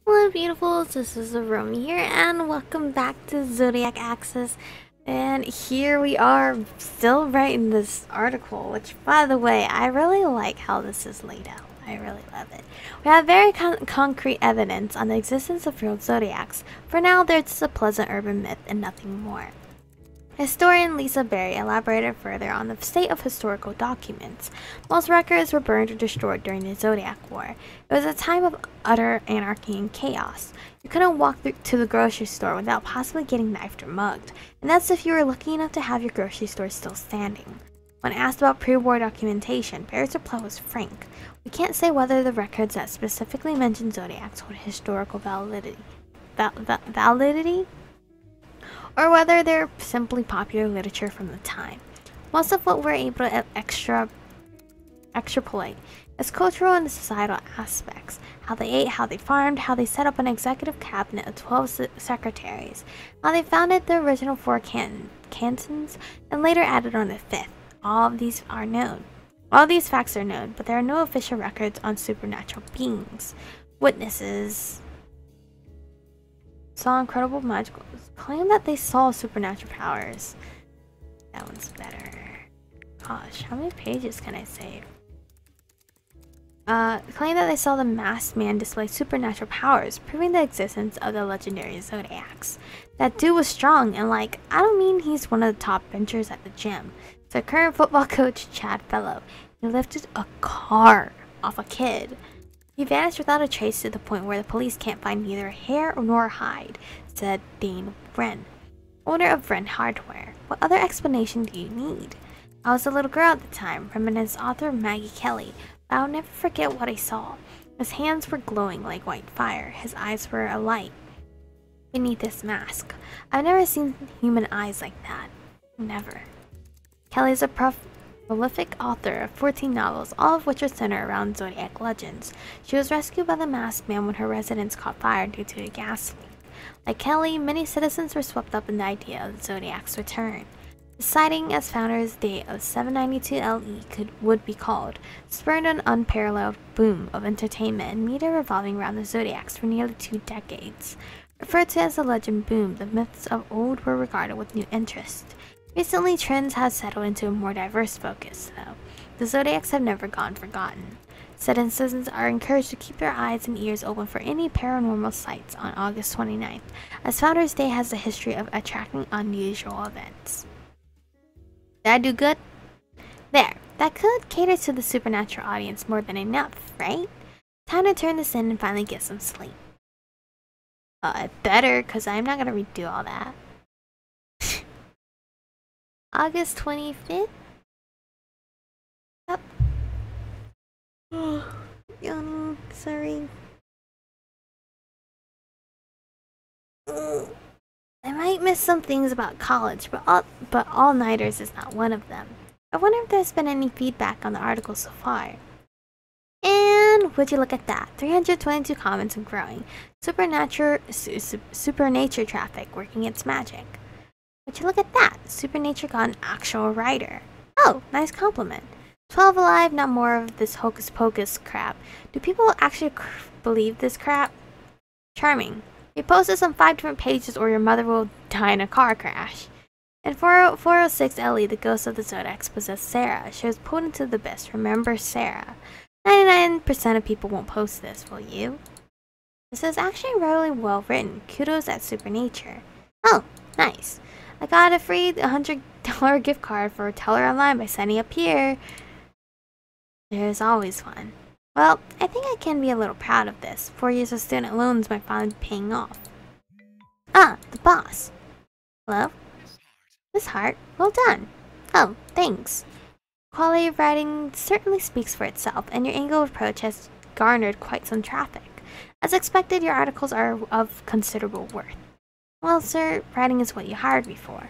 Hello beautifuls, this is Aromie here and welcome back to Zodiac Access. And here we are still writing this article, which by the way, I really like how this is laid out. I really love it. We have very concrete evidence on the existence of real zodiacs. For now, they're just a pleasant urban myth and nothing more. Historian Lisa Berry elaborated further on the state of historical documents. Most records were burned or destroyed during the Zodiac War. It was a time of utter anarchy and chaos. You couldn't walk to the grocery store without possibly getting knifed or mugged, and that's if you were lucky enough to have your grocery store still standing. When asked about pre-war documentation, Berry's reply was frank. We can't say whether the records that specifically mention zodiacs hold historical validity, or whether they're simply popular literature from the time. Most of what we're able to extrapolate is cultural and societal aspects. How they ate, how they farmed, how they set up an executive cabinet of 12 secretaries, how they founded the original 4 cantons, and later added on a 5th. All of these are known. All these facts are known, but there are no official records on supernatural beings. Witnesses saw incredible magicals. Claim that they saw supernatural powers. That one's better. Gosh, how many pages can I save? Claim that they saw the masked man display supernatural powers, proving the existence of the legendary Zodiacs. That dude was strong, and I don't mean he's one of the top benchers at the gym. It's our current football coach, Chad Fellow. He lifted a car off a kid. He vanished without a trace to the point where the police can't find neither hair nor hide, said Dane Wren, owner of Wren Hardware. What other explanation do you need? I was a little girl at the time, reminisced author Maggie Kelly, but I'll never forget what I saw. His hands were glowing like white fire, his eyes were alight beneath his mask. I've never seen human eyes like that. Never. Kelly's a prolific author of 14 novels, all of which are centered around Zodiac legends. She was rescued by the masked man when her residence caught fire due to a gas leak. Like Kelly, many citizens were swept up in the idea of the Zodiac's return. The sighting, as Founders' Day of 792 LE would be called, spurred an unparalleled boom of entertainment and media revolving around the Zodiacs for nearly 2 decades. Referred to as the legend boom, the myths of old were regarded with new interest. Recently, trends have settled into a more diverse focus, though. The Zodiacs have never gone forgotten. Citizens are encouraged to keep their eyes and ears open for any paranormal sights on August 29th, as Founders' Day has a history of attracting unusual events. Did I do good? There, that could cater to the supernatural audience more than enough, right? Time to turn this in and finally get some sleep. Better, because I'm not going to redo all that. August 25th? Yep. Oh, sorry. I might miss some things about college, but all-nighters is not one of them. I wonder if there's been any feedback on the article so far. And would you look at that? 322 comments and growing. Supernature traffic working its magic. Would you look at that? Supernature got an actual writer. Oh, nice compliment. 12 alive, not more of this hocus pocus crap. Do people actually believe this crap? Charming. You post this on 5 different pages or your mother will die in a car crash. In 406 LE, the ghost of the Zodiacs possessed Sarah. She was pulled into the abyss. Remember Sarah. 99% of people won't post this, will you? This is actually really well written. Kudos at Supernature. Oh, nice. I got a free $100 gift card for Teller Online by signing up here. There's always one. Well, I think I can be a little proud of this. 4 years of student loans might finally be paying off. Ah, the boss. Hello? Miss Hart, well done. Oh, thanks. Quality of writing certainly speaks for itself, and your angle of approach has garnered quite some traffic. As expected, your articles are of considerable worth. Well, sir, writing is what you hired me for.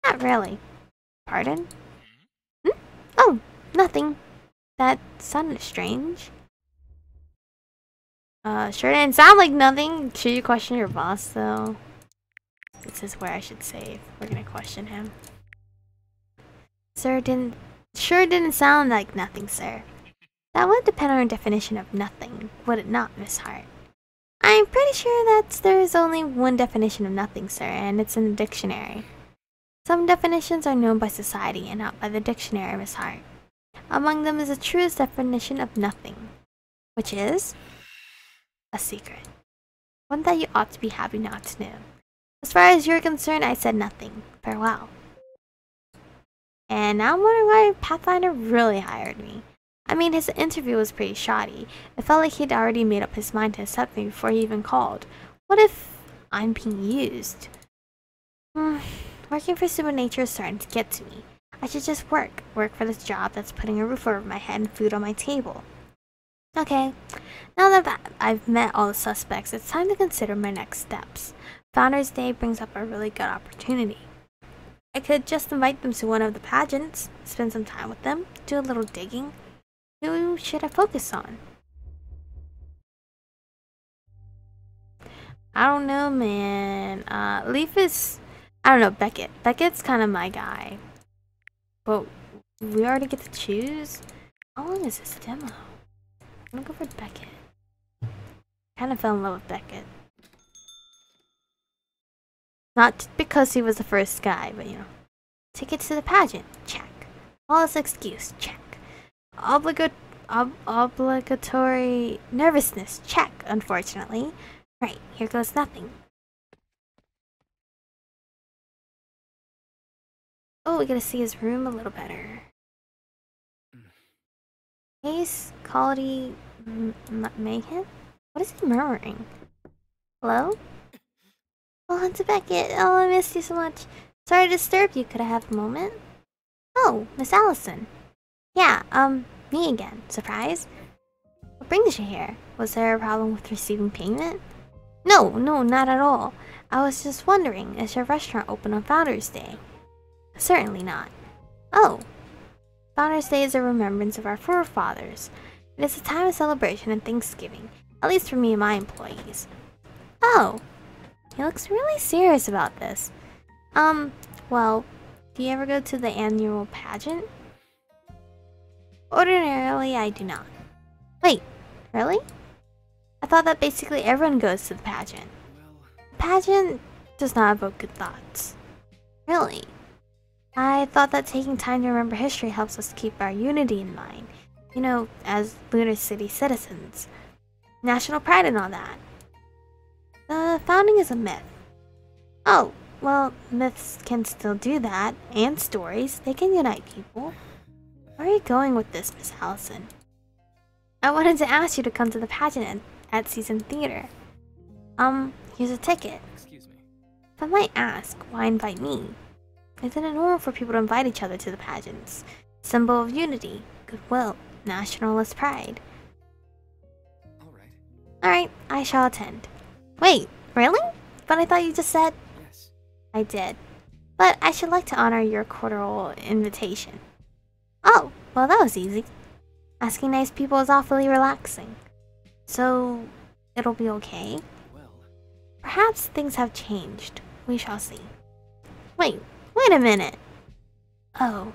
Not really. Pardon? Oh, nothing. That sounded strange. Sure didn't sound like nothing. Should you question your boss, though? This is where I should save. We're gonna question him. Sure didn't sound like nothing, sir. That would depend on your definition of nothing, would it not, Miss Hart? I'm pretty sure that there's only one definition of nothing, sir, and it's in the dictionary. Some definitions are known by society and not by the dictionary, Miss Hart. Among them is the truest definition of nothing, which is a secret. One that you ought to be happy not to know. As far as you're concerned, I said nothing. Farewell. And now I'm wondering why Pathfinder really hired me. I mean, his interview was pretty shoddy. It felt like he'd already made up his mind to accept me before he even called. What if I'm being used? Working for Supernature is starting to get to me. I should just work for this job that's putting a roof over my head and food on my table. Okay, now that I've met all the suspects, it's time to consider my next steps. Founders Day brings up a really good opportunity. I could just invite them to one of the pageants, spend some time with them, do a little digging. Who should I focus on? I don't know, man. Leaf is... I don't know, Beckett. Beckett's kind of my guy. But we already get to choose? How long is this demo? I'm gonna go for Beckett. Kind of fell in love with Beckett. Not because he was the first guy, but you know. Ticket to the pageant, check. Flawless excuse, check. Obligatory nervousness, check, unfortunately. Right, here goes nothing. Oh, we get to see his room a little better. Case, quality, mayhem? What is he murmuring? Hello? Oh, Hunter Beckett. Oh, I missed you so much. Sorry to disturb you. Could I have a moment? Oh, Miss Allison. Yeah, me again. Surprise? What brings you here? Was there a problem with receiving payment? No, not at all. I was just wondering, is your restaurant open on Founders Day? Certainly not. Oh. Founders Day is a remembrance of our forefathers. It is a time of celebration and Thanksgiving, at least for me and my employees. Oh. He looks really serious about this. Well, do you ever go to the annual pageant? Ordinarily, I do not. Wait, really? I thought that basically everyone goes to the pageant. The pageant does not evoke good thoughts. Really? I thought that taking time to remember history helps us keep our unity in mind. You know, as Lunar City citizens. National pride and all that. The founding is a myth. Oh, well, myths can still do that, and stories. They can unite people. Where are you going with this, Miss Allison? I wanted to ask you to come to the pageant at Season Theater. Here's a ticket. Excuse me. If I might ask, why invite me? Isn't it normal for people to invite each other to the pageants? Symbol of unity, goodwill, nationalist pride. Alright, I shall attend. Wait, really? But I thought you just said... Yes. I did. But I should like to honor your cordial invitation. Oh, well that was easy. Asking nice people is awfully relaxing. So, it'll be okay? Well... Perhaps things have changed. We shall see. Wait a minute. Oh.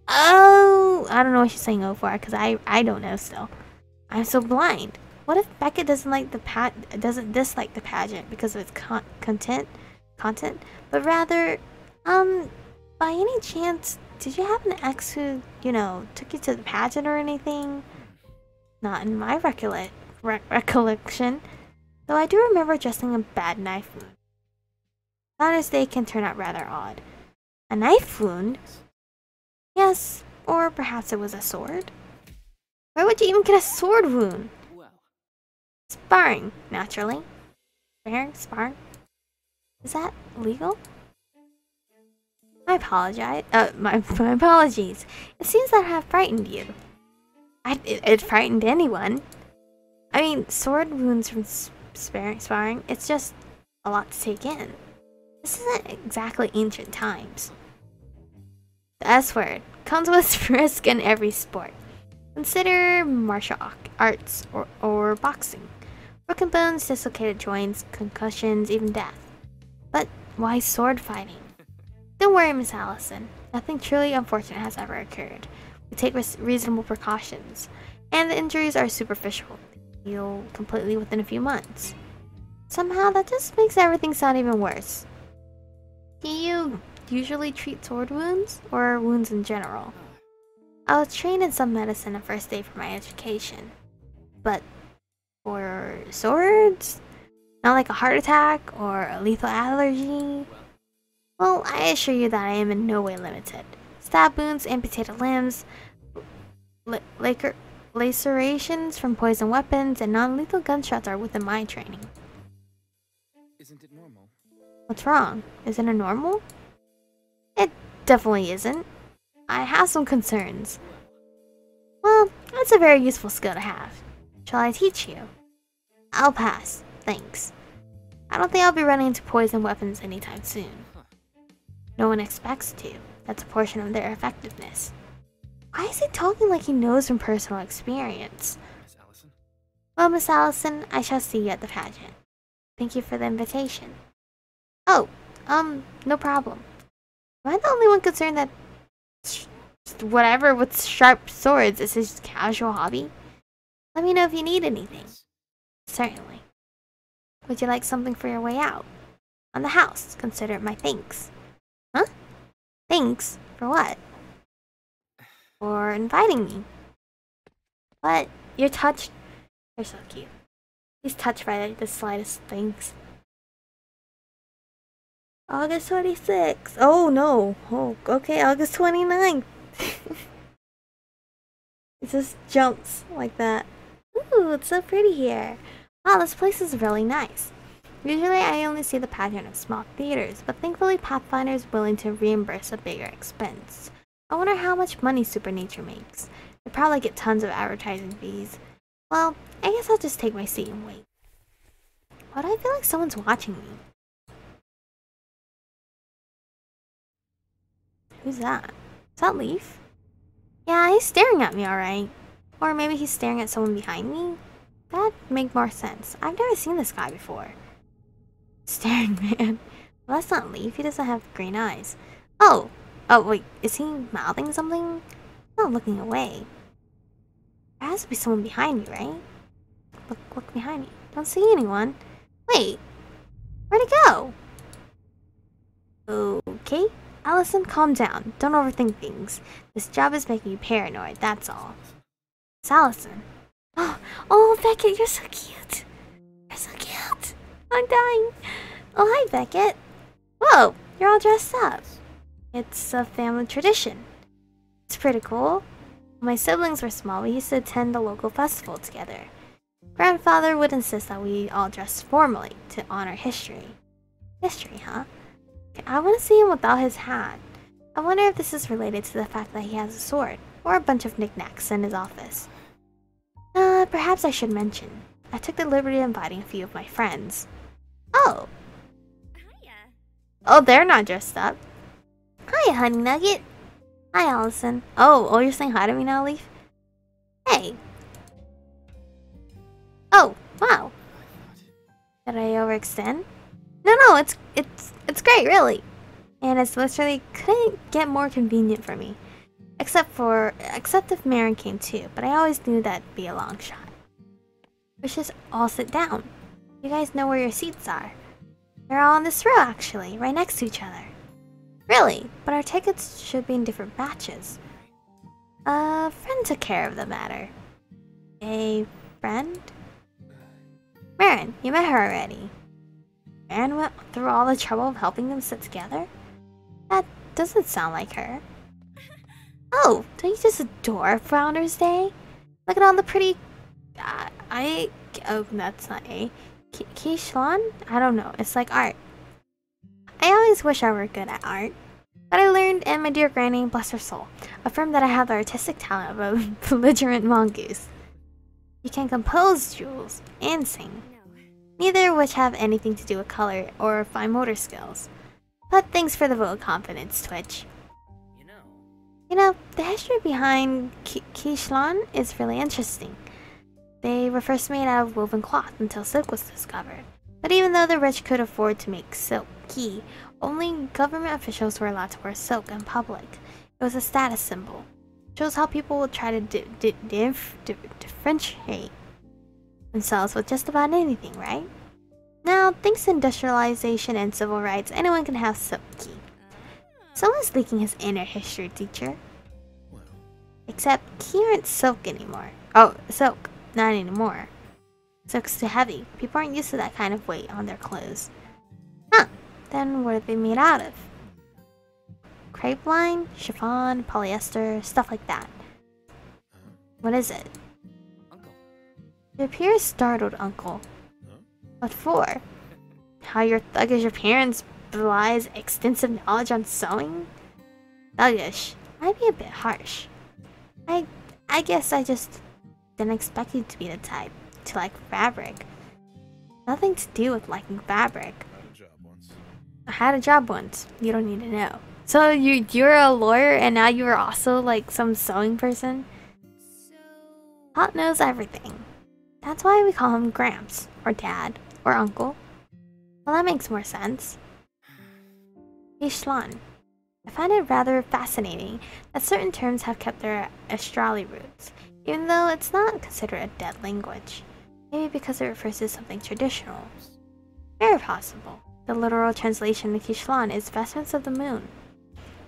I don't know what she's saying oh for, because I don't know still. I'm so blind. What if Beckett doesn't dislike the pageant because of its content, but rather, by any chance, did you have an ex who, you know, took you to the pageant or anything? Not in my recollection, though I do remember dressing a bad knife wound. Founders Day can turn out rather odd. A knife wound? Yes, or perhaps it was a sword? Where would you even get a sword wound? Sparring, naturally. Sparring? Is that legal? My apologies. It seems that I have frightened you. It frightened anyone. I mean, sword wounds from sparring, it's just a lot to take in. This isn't exactly ancient times. The S word comes with risk in every sport. Consider martial arts or boxing. Broken bones, dislocated joints, concussions, even death. But why sword fighting? Don't worry, Miss Allison. Nothing truly unfortunate has ever occurred. We take reasonable precautions. And the injuries are superficial. They heal completely within a few months. Somehow that just makes everything sound even worse. Do you usually treat sword wounds, or wounds in general? I was trained in some medicine the first day for my education. But for swords? Not like a heart attack or a lethal allergy? Well, I assure you that I am in no way limited. Stab wounds, amputated limbs, lacerations from poison weapons, and non-lethal gunshots are within my training. Isn't it normal? What's wrong? Isn't it normal? It definitely isn't. I have some concerns. Well, that's a very useful skill to have. Shall I teach you? I'll pass, thanks. I don't think I'll be running into poison weapons anytime soon. No one expects to. That's a portion of their effectiveness. Why is he talking like he knows from personal experience? Miss Allison? Well, Miss Allison, I shall see you at the pageant. Thank you for the invitation. Oh, no problem. Am I the only one concerned that whatever with sharp swords is his casual hobby? Let me know if you need anything. Certainly. Would you like something for your way out? On the house, consider it my thanks. Huh? Thanks? For what? For inviting me. What? You're touched? You're so cute. He's touched by the slightest things. August 26th. Oh no. Oh, okay, August 29th. It just jumps like that. Ooh, it's so pretty here. Wow, this place is really nice. Usually I only see the pageant at small theaters, but thankfully Pathfinder is willing to reimburse a bigger expense. I wonder how much money Supernature makes. They probably get tons of advertising fees. Well, I guess I'll just take my seat and wait. Why do I feel like someone's watching me? Who's that? Is that Leaf? Yeah, he's staring at me alright. Or maybe he's staring at someone behind me? That'd make more sense. I've never seen this guy before. Staring man. Well, that's not Leaf. He doesn't have green eyes. Oh! Oh, wait. Is he mouthing something? He's not looking away. There has to be someone behind me, right? Look behind me. Don't see anyone. Wait. Where'd he go? Okay. Allison, calm down. Don't overthink things. This job is making you paranoid, that's all. It's Allison. Oh, Beckett, you're so cute. You're so cute. I'm dying. Oh, hi, Beckett. Whoa, you're all dressed up. It's a family tradition. It's pretty cool. When my siblings were small, we used to attend the local festival together. Grandfather would insist that we all dress formally to honor history. History, huh? I want to see him without his hat. I wonder if this is related to the fact that he has a sword, or a bunch of knickknacks in his office. Perhaps I should mention. I took the liberty of inviting a few of my friends. Oh! Hiya. Oh, they're not dressed up. Hi, Honey Nugget. Hi, Allison. Oh, you're saying hi to me now, Leaf? Hey. Oh, wow. Did I overextend? No, it's great, really. And it's literally couldn't get more convenient for me. Except if Marin came too, but I always knew that'd be a long shot. We should all sit down. You guys know where your seats are. They're all in this row, actually, right next to each other. Really, but our tickets should be in different batches. A friend took care of the matter. A friend? Marin, you met her already. Marin went through all the trouble of helping them sit together? That doesn't sound like her. Oh, don't you just adore Founders Day? Look at all the pretty... oh, that's not A. Quichon? I don't know. It's like art. I always wish I were good at art. But I learned, and my dear granny, bless her soul, affirmed that I have the artistic talent of a belligerent mongoose. You can compose, Jules, and sing. Neither of which have anything to do with color or fine motor skills. But thanks for the vote of confidence, Twitch. You know, the history behind Quichon is really interesting. They were first made out of woven cloth until silk was discovered. But even though the rich could afford to make silk key, only government officials were allowed to wear silk in public. It was a status symbol. It shows how people would try to differentiate themselves with just about anything, right? Now, thanks to industrialization and civil rights, anyone can have Silk Key. Someone's leaking his inner history, teacher. Well, Except Key aren't silk anymore. Oh, silk. Not anymore. Silk's too heavy. People aren't used to that kind of weight on their clothes. Huh. Then what are they made out of? Crepe line, chiffon, polyester, stuff like that. What is it? Uncle. You appear startled, Uncle. Huh? What for? How your thuggish appearance belies extensive knowledge on sewing? Thuggish might be a bit harsh. I guess I just didn't expect you to be the type to like fabric. Nothing to do with liking fabric. Had a job once. I had a job once. You don't need to know. So you're a lawyer and now you are also like some sewing person? Hot knows everything. That's why we call him Gramps, or Dad, or Uncle. Well, that makes more sense. Hey Schlan, I find it rather fascinating that certain terms have kept their astrali roots, even though it's not considered a dead language. Maybe because it refers to something traditional. Very possible. The literal translation of Kishlan is vestments of the moon.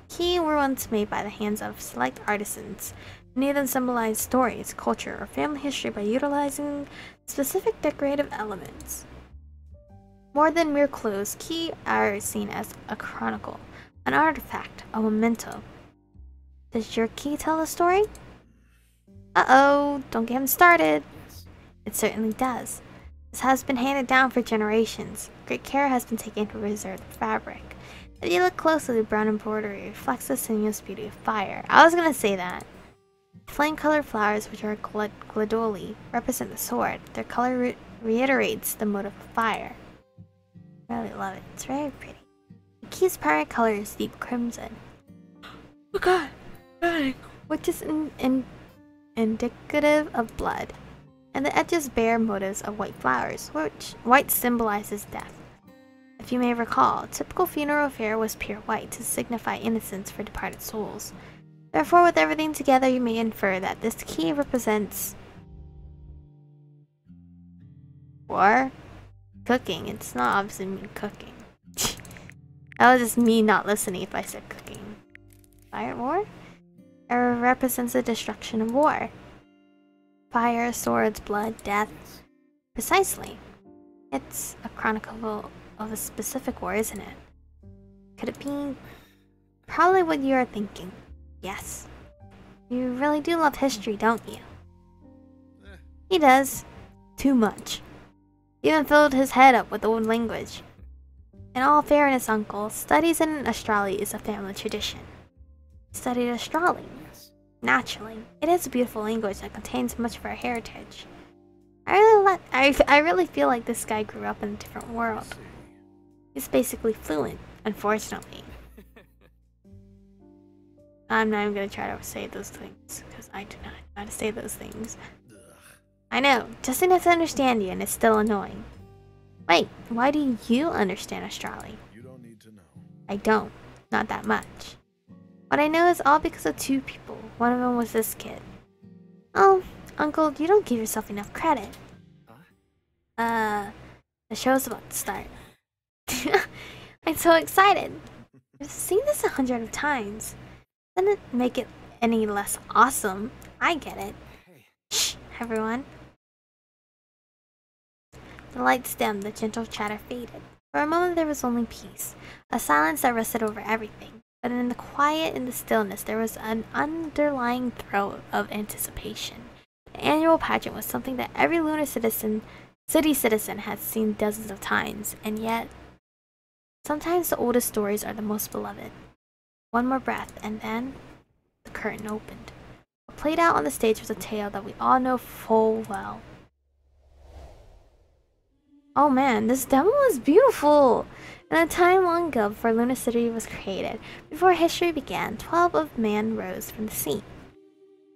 Ki were once made by the hands of select artisans. Many of them symbolize stories, culture, or family history by utilizing specific decorative elements. More than mere clothes, Ki are seen as a chronicle, an artifact, a memento. Does your Ki tell a story? Uh-oh, don't get him started. Yes. It certainly does. This has been handed down for generations. Great care has been taken to preserve the fabric. If you look closely, the brown embroidery reflects the sinuous beauty of fire. I was gonna say that. Flame-colored flowers, which are gladoli, represent the sword. Their color reiterates the motive of fire. I really love it. It's very pretty. The key's primary color is deep crimson. Oh god! Which is indicative of blood. And the edges bear motives of white flowers, which white symbolizes death. If you may recall, typical funeral fare was pure white to signify innocence for departed souls. Therefore, with everything together, you may infer that this key represents war, cooking. It's not obviously me cooking. That was just me not listening if I said cooking. Fire war? It represents the destruction of war. Fire, swords, blood, death. Precisely. It's a chronicle of a specific war, isn't it? Could it be probably what you are thinking? Yes. You really do love history, don't you? He does. Too much. He even filled his head up with old language. In all fairness, Uncle, studies in astrology is a family tradition. You studied astrology? Yes. Naturally. It is a beautiful language that contains much of our heritage. I really feel like this guy grew up in a different world. I see. He's basically fluent, unfortunately. I'm not even gonna try to say those things, because I do not know how to say those things. Ugh. I know, just enough to understand you, and it's still annoying. Wait, why do you understand astrology? You don't need to know. I don't. Not that much. What I know is all because of two people. One of them was this kid. Oh, Uncle, you don't give yourself enough credit. Huh? The show's about to start. I'm so excited. I've seen this 100 times. Doesn't make it any less awesome. I get it. Hey. Shh, everyone. The lights dimmed, the gentle chatter faded. For a moment there was only peace, a silence that rested over everything. But in the quiet and the stillness there was an underlying throe of anticipation. The annual pageant was something that every lunar city citizen had seen dozens of times, and yet sometimes the oldest stories are the most beloved. One more breath, and then the curtain opened. What played out on the stage was a tale that we all know full well. Oh man, this demo was beautiful! In a time long ago before Lunar City was created, before history began, 12 of man rose from the sea.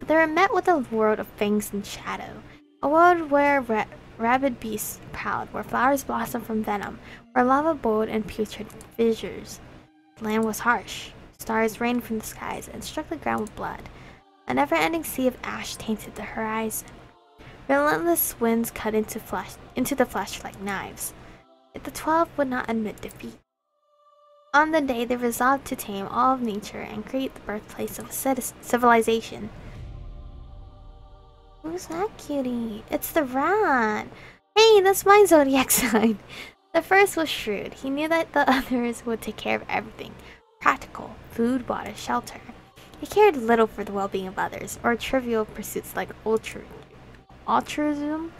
But they were met with a world of fangs and shadow, a world where rabid beasts prowled, where flowers blossomed from venom, where lava boiled in putrid fissures. The land was harsh. Stars rained from the skies and struck the ground with blood. A never-ending sea of ash tainted the horizon. Relentless winds cut into the flesh like knives. Yet the 12 would not admit defeat. On the day, they resolved to tame all of nature and create the birthplace of a civilization. Who's that cutie? It's the rat! Hey, that's my zodiac sign! The first was shrewd. He knew that the others would take care of everything. Practical. Food, water, shelter. He cared little for the well-being of others, or trivial pursuits like altruism.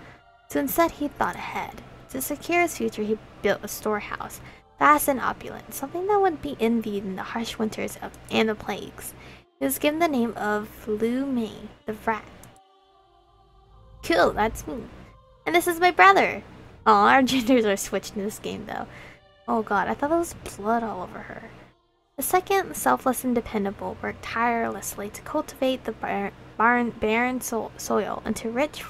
So instead, he thought ahead. To secure his future, he built a storehouse, vast and opulent, something that would be envied in the harsh winters and the plagues. He was given the name of Lu Mei, the rat. Cool, that's me. And this is my brother. Oh, our genders are switched in this game, though. Oh god, I thought there was blood all over her. The second, selfless and dependable, worked tirelessly to cultivate the barren soil into rich,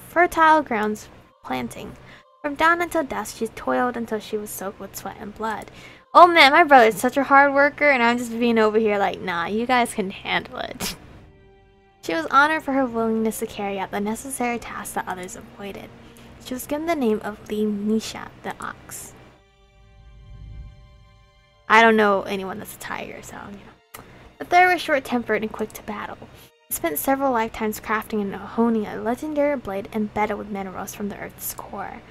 fertile grounds planting. From dawn until dusk, she toiled until she was soaked with sweat and blood. Oh man, my brother's such a hard worker, and I'm just being over here like, nah, you guys can handle it. She was honored for her willingness to carry out the necessary tasks that others avoided. She was given the name of Li Nisha, the ox. I don't know anyone that's a tiger, so, you know. The third was short-tempered and quick to battle. He spent several lifetimes crafting and honing a legendary blade embedded with minerals from the Earth's core.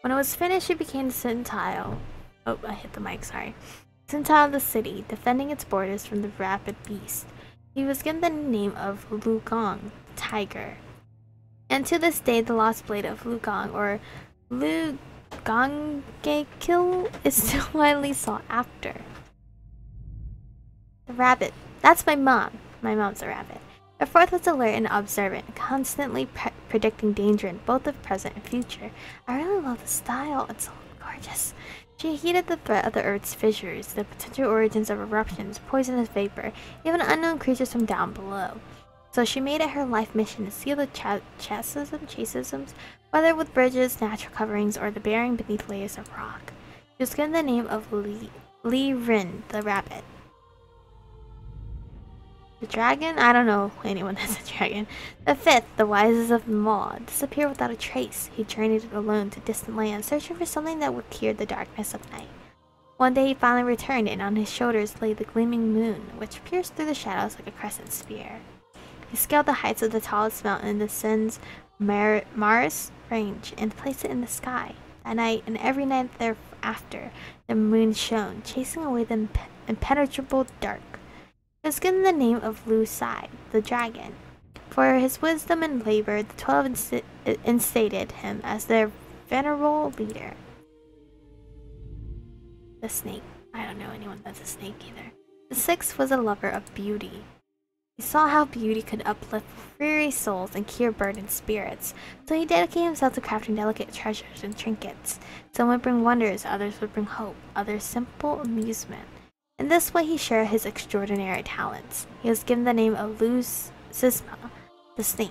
When it was finished, he became the Sentinel. Oh, I hit the mic, sorry. Sentinel of the city, defending its borders from the rabid beast. He was given the name of Lu Gong, the tiger. And to this day, the lost blade of Lu Gong, or Lu Gongekil, is still widely sought after. The rabbit. That's my mom. My mom's a rabbit. The fourth was alert and observant, constantly predicting danger in both the present and future. I really love the style. It's so gorgeous. She heeded the threat of the Earth's fissures, the potential origins of eruptions, poisonous vapor, even unknown creatures from down below. So she made it her life mission to seal the chasms, whether with bridges, natural coverings, or the bearing beneath layers of rock. She was given the name of Li Rin, the rabbit. The dragon? I don't know anyone that's a dragon. The fifth, the wisest of them all, disappeared without a trace. He journeyed alone to distant lands, searching for something that would cure the darkness of night. One day he finally returned, and on his shoulders lay the gleaming moon, which pierced through the shadows like a crescent spear. He scaled the heights of the tallest mountain in the Sun's Mars range and placed it in the sky. That night, and every night thereafter, the moon shone, chasing away the impenetrable dark. He was given the name of Lu Sai, the dragon. For his wisdom and labor, the 12 instated him as their venerable leader. The snake. I don't know anyone that's a snake either. The sixth was a lover of beauty. He saw how beauty could uplift weary souls and cure burdened spirits, so he dedicated himself to crafting delicate treasures and trinkets. Some would bring wonders, others would bring hope, others simple amusement. In this way he shared his extraordinary talents. He was given the name of Lu Sisma, the snake.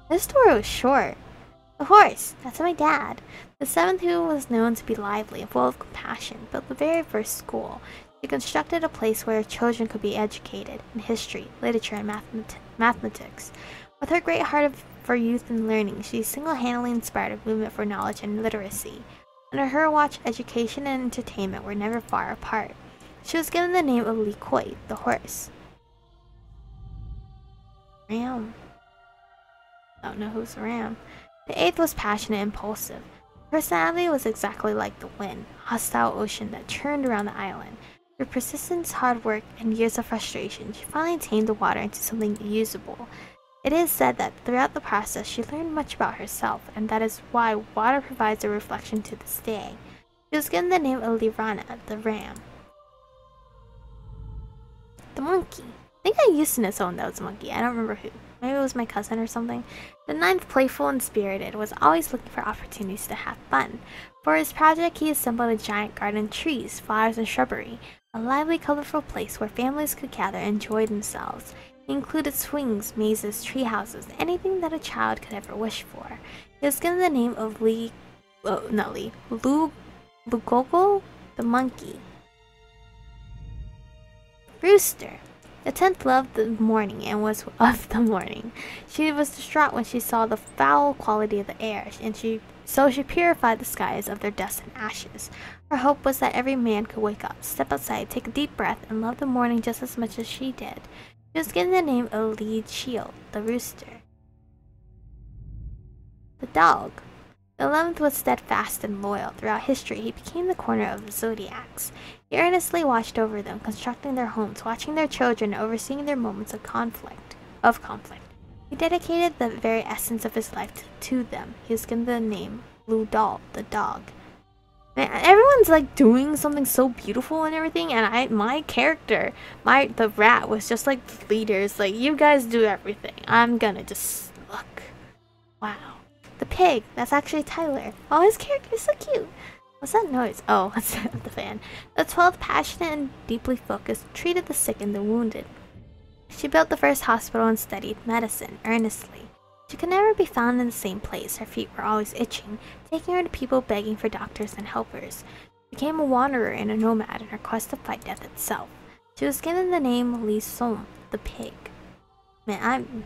This story was short. The horse, that's my dad. The seventh, who was known to be lively and full of compassion, built the very first school. She constructed a place where children could be educated in history, literature, and mathematics. With her great heart for youth and learning, she single-handedly inspired a movement for knowledge and literacy. Under her watch, education and entertainment were never far apart. She was given the name of Li Koi, the horse. Ram. Don't know who's Ram. The eighth was passionate and impulsive. Her personality was exactly like the wind, a hostile ocean that churned around the island. Through persistence, hard work, and years of frustration, she finally tamed the water into something usable. It is said that throughout the process, she learned much about herself, and that is why water provides a reflection to this day. She was given the name of Lirana, the ram. The monkey. I think I used to know someone that was a monkey. I don't remember who. Maybe it was my cousin or something. The ninth, playful and spirited, was always looking for opportunities to have fun. For his project, he assembled a giant garden of trees, flowers, and shrubbery, a lively, colorful place where families could gather and enjoy themselves. He included swings, mazes, tree houses, anything that a child could ever wish for. He was given the name of Lu Gogo, the monkey. Rooster. The 10th loved the morning and was of the morning. She was distraught when she saw the foul quality of the air, and she So she purified the skies of their dust and ashes. Her hope was that every man could wake up, step outside, take a deep breath, and love the morning just as much as she did. She was given the name of Lead Shield, the rooster. The dog. The 11th was steadfast and loyal. Throughout history, he became the corner of the Zodiacs. He earnestly watched over them, constructing their homes, watching their children, and overseeing their moments of conflict. He dedicated the very essence of his life to them. He was given the name Blue Doll, the dog. Man, everyone's like doing something so beautiful and everything, and my character, the rat, was just like the leaders. Like, you guys do everything. I'm gonna just look. Wow. The pig. That's actually Tyler. Oh, his character is so cute. What's that noise? Oh, that's the fan. The 12th, passionate and deeply focused, treated the sick and the wounded. She built the first hospital and studied medicine earnestly. She could never be found in the same place. Her feet were always itching, taking her to people begging for doctors and helpers. She became a wanderer and a nomad in her quest to fight death itself. She was given the name Li Som, the pig. Man,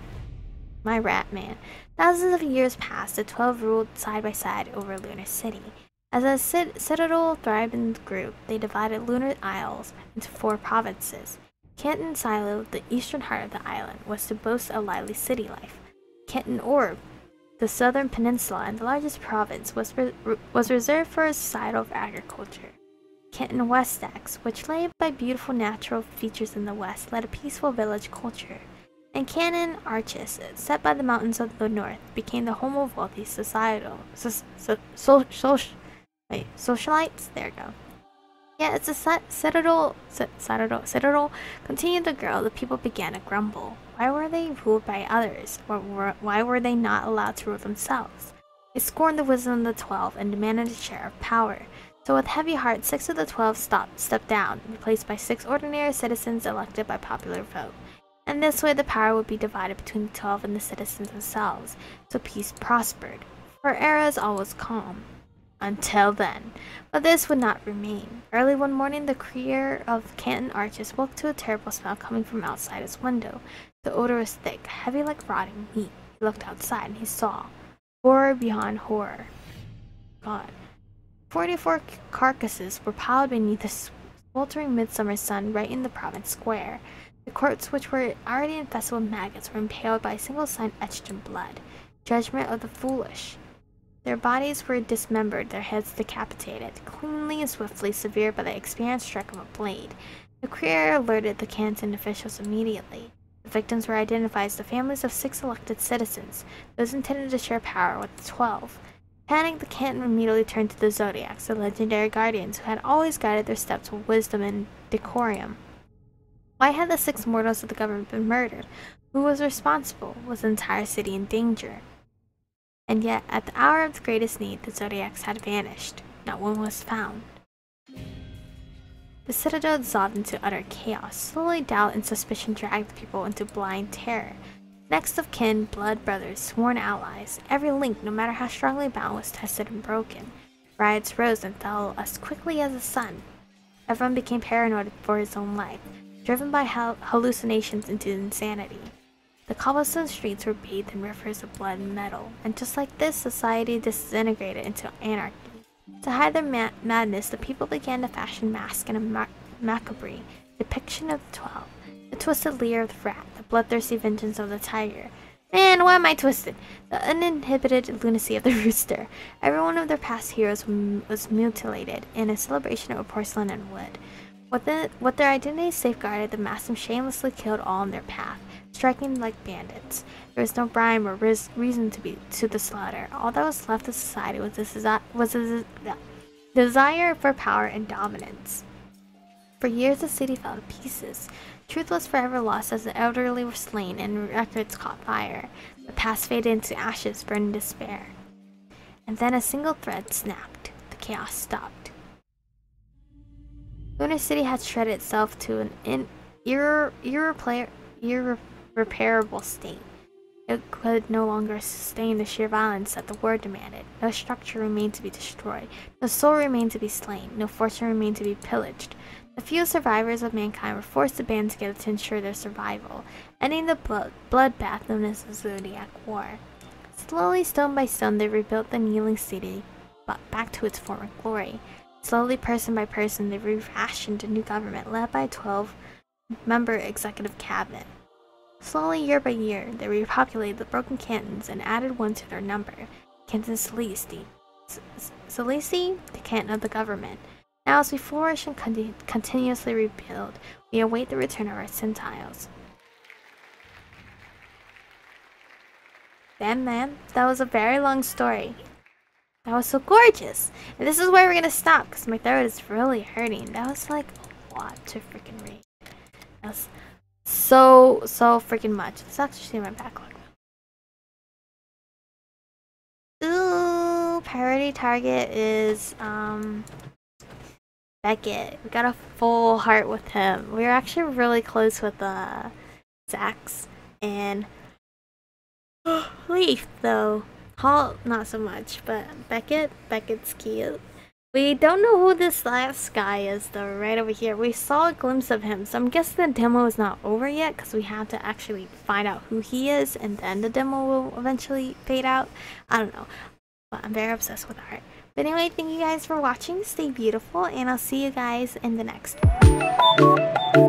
my rat, man. Thousands of years passed. The 12 ruled side by side over Lunar City. As a citadel thrived and grew, they divided Lunar Isles into 4 provinces. Canton Silo, the eastern heart of the island, was to boast a lively city life. Canton Orb, the southern peninsula and the largest province, was reserved for a societal of agriculture. Canton Westax, which lay by beautiful natural features in the west, led a peaceful village culture. And Canton Arches, set by the mountains of the north, became the home of wealthy socialites. There we go. Yeah, it's a citadel continued to grow. The people began to grumble. Why were they ruled by others? Why were they not allowed to rule themselves? They scorned the wisdom of the 12 and demanded a share of power. So with heavy hearts, 6 of the 12 stepped down, replaced by 6 ordinary citizens elected by popular vote. And this way the power would be divided between the 12 and the citizens themselves, so peace prospered. For eras all was calm. Until then. But this would not remain. Early one morning, the creator of Canton Arches woke to a terrible smell coming from outside his window. The odor was thick, heavy like rotting meat. He looked outside and he saw horror beyond horror. God. 44 carcasses were piled beneath the sweltering midsummer sun right in the province square. The corpses, which were already infested with maggots, were impaled by a single sign etched in blood. Judgment of the foolish. Their bodies were dismembered, their heads decapitated, cleanly and swiftly severed by the experienced stroke of a blade. The creator alerted the Canton officials immediately. The victims were identified as the families of 6 elected citizens, those intended to share power with the 12. Panicked, the Canton immediately turned to the Zodiacs, the legendary guardians who had always guided their steps with wisdom and decorum. Why had the 6 mortals of the government been murdered? Who was responsible? Was the entire city in danger? And yet, at the hour of the greatest need, the Zodiacs had vanished. Not one was found. The citadel dissolved into utter chaos. Slowly, doubt and suspicion dragged the people into blind terror. Next of kin, blood brothers, sworn allies. Every link, no matter how strongly bound, was tested and broken. Riots rose and fell as quickly as the sun. Everyone became paranoid for his own life, driven by hallucinations into insanity. The cobblestone streets were bathed in rivers of blood and metal, and just like this, society disintegrated into anarchy. To hide their madness, the people began to fashion masks in a macabre depiction of the 12. The twisted leer of the rat, the bloodthirsty vengeance of the tiger. Man, why am I twisted? The uninhibited lunacy of the rooster. Every one of their past heroes was mutilated in a celebration of porcelain and wood. With their identities safeguarded, the Massim shamelessly killed all in their path, striking like bandits. There was no rhyme or reason to the slaughter. All that was left of society was a desire for power and dominance. For years the city fell to pieces. Truth was forever lost as the elderly were slain and records caught fire. The past faded into ashes, burned in despair. And then a single thread snapped. The chaos stopped. Lunar City had shredded itself to an irreparable state. It could no longer sustain the sheer violence that the war demanded. No structure remained to be destroyed. No soul remained to be slain. No fortune remained to be pillaged. The few survivors of mankind were forced to band together to ensure their survival, ending the bloodbath known as the Zodiac War. Slowly, stone by stone, they rebuilt the kneeling city back to its former glory. Slowly, person by person, they refashioned a new government led by a 12-member executive cabinet. Slowly, year by year, they repopulated the broken cantons and added one to their number, Canton Celesti, the canton of the government. Now, as we flourish and continuously rebuild, we await the return of our Centiles. Damn, man, that was a very long story. That was so gorgeous. And this is where we're gonna stop because my throat is really hurting. That was like a lot to freaking read. That was so freaking much. Let's actually see my backlog. Ooh, priority target is Beckett. We got a full heart with him. We were actually really close with Zax and Leaf though. Hall, not so much, but Beckett's cute. We don't know who this last guy is though, right over here. We saw a glimpse of him, so I'm guessing the demo is not over yet because we have to actually find out who he is and then the demo will eventually fade out. I don't know, but I'm very obsessed with art. But anyway, thank you guys for watching. Stay beautiful, and I'll see you guys in the next one.